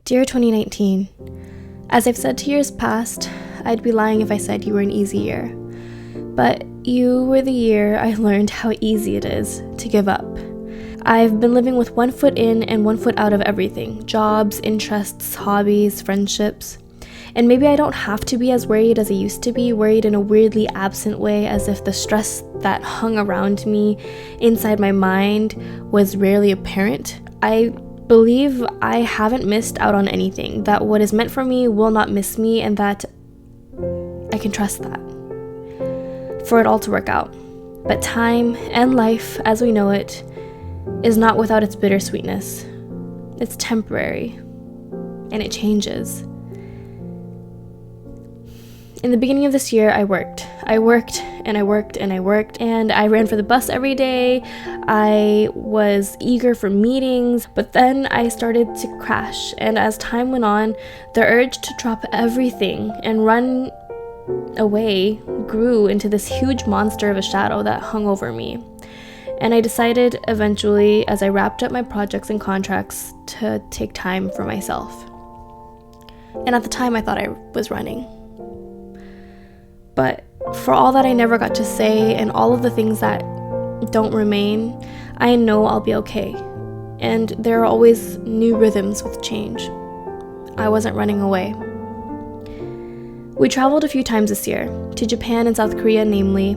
Dear 2019, as I've said to years past, I'd be lying if I said you were an easy year. But you were the year I learned how easy it is to give up. I've been living with one foot in and one foot out of everything: jobs, interests, hobbies, friendships. And maybe I don't have to be as worried as I used to be, worried in a weirdly absent way, as if the stress that hung around me inside my mind was rarely apparent. I believe I haven't missed out on anything, that what is meant for me will not miss me, and that I can trust that for it all to work out. But time and life as we know it is not without its bittersweetness. It's temporary and it changes. In the beginning of this year, I worked and I ran for the bus every day. I was eager for meetings, but then I started to crash. And as time went on, the urge to drop everything and run away grew into this huge monster of a shadow that hung over me. And I decided eventually, as I wrapped up my projects and contracts, to take time for myself. And at the time, I thought I was running. But for all that I never got to say and all of the things that don't remain, I know I'll be okay. And there are always new rhythms with change. I wasn't running away. We traveled a few times this year, to Japan and South Korea namely,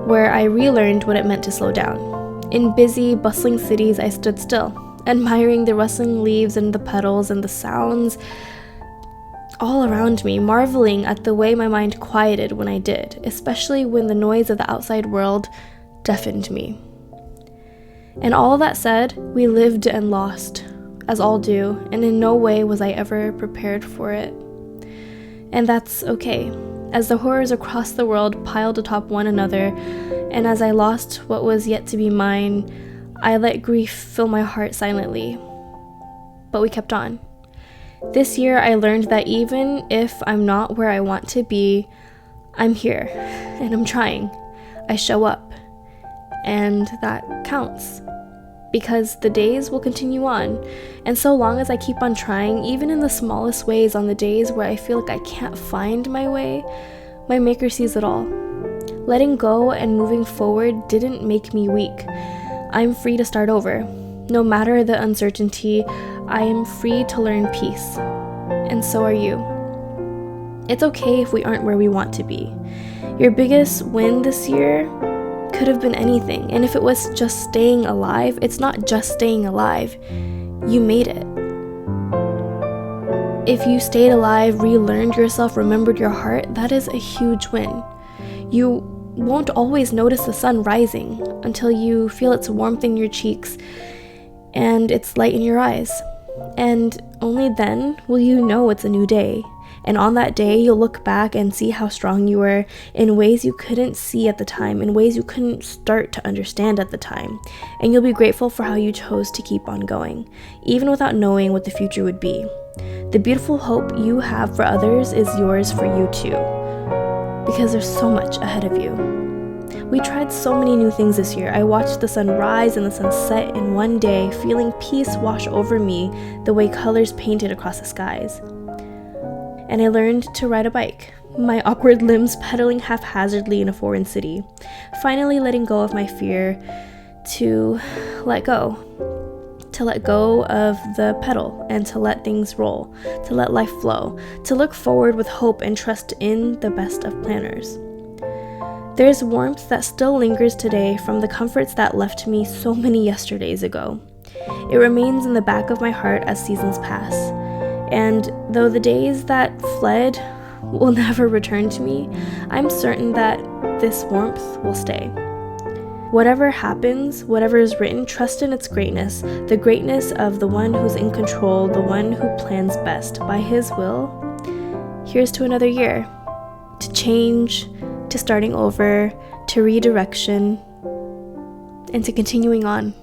where I relearned what it meant to slow down. In busy, bustling cities, I stood still, admiring the rustling leaves and the petals and the sounds all around me, marveling at the way my mind quieted when I did, especially when the noise of the outside world deafened me. And all of that said, we lived and lost, as all do, and in no way was I ever prepared for it. And that's okay, as the horrors across the world piled atop one another, and as I lost what was yet to be mine, I let grief fill my heart silently. But we kept on. This year, I learned that even if I'm not where I want to be, I'm here, and I'm trying. I show up, and that counts. Because the days will continue on, and so long as I keep on trying, even in the smallest ways, on the days where I feel like I can't find my way, my Maker sees it all. Letting go and moving forward didn't make me weak. I'm free to start over. No matter the uncertainty, I am free to learn peace. And so are you. It's okay if we aren't where we want to be. Your biggest win this year could have been anything. And if it was just staying alive, it's not just staying alive. You made it. If you stayed alive, relearned yourself, remembered your heart, that is a huge win. You won't always notice the sun rising until you feel its warmth in your cheeks and its light in your eyes. And only then will you know it's a new day. And on that day, you'll look back and see how strong you were in ways you couldn't see at the time, in ways you couldn't start to understand at the time. And you'll be grateful for how you chose to keep on going, even without knowing what the future would be. The beautiful hope you have for others is yours for you too, because there's so much ahead of you. We tried so many new things this year. I watched the sun rise and the sun set in one day, feeling peace wash over me the way colors painted across the skies. And I learned to ride a bike, my awkward limbs pedaling haphazardly in a foreign city, finally letting go of my fear to let go of the pedal and to let things roll, to let life flow, to look forward with hope and trust in the best of planners. There's warmth that still lingers today from the comforts that left me so many yesterdays ago. It remains in the back of my heart as seasons pass. And though the days that fled will never return to me, I'm certain that this warmth will stay. Whatever happens, whatever is written, trust in its greatness, the greatness of the one who's in control, the one who plans best by his will. Here's to another year, to change, to starting over, to redirection, and to continuing on.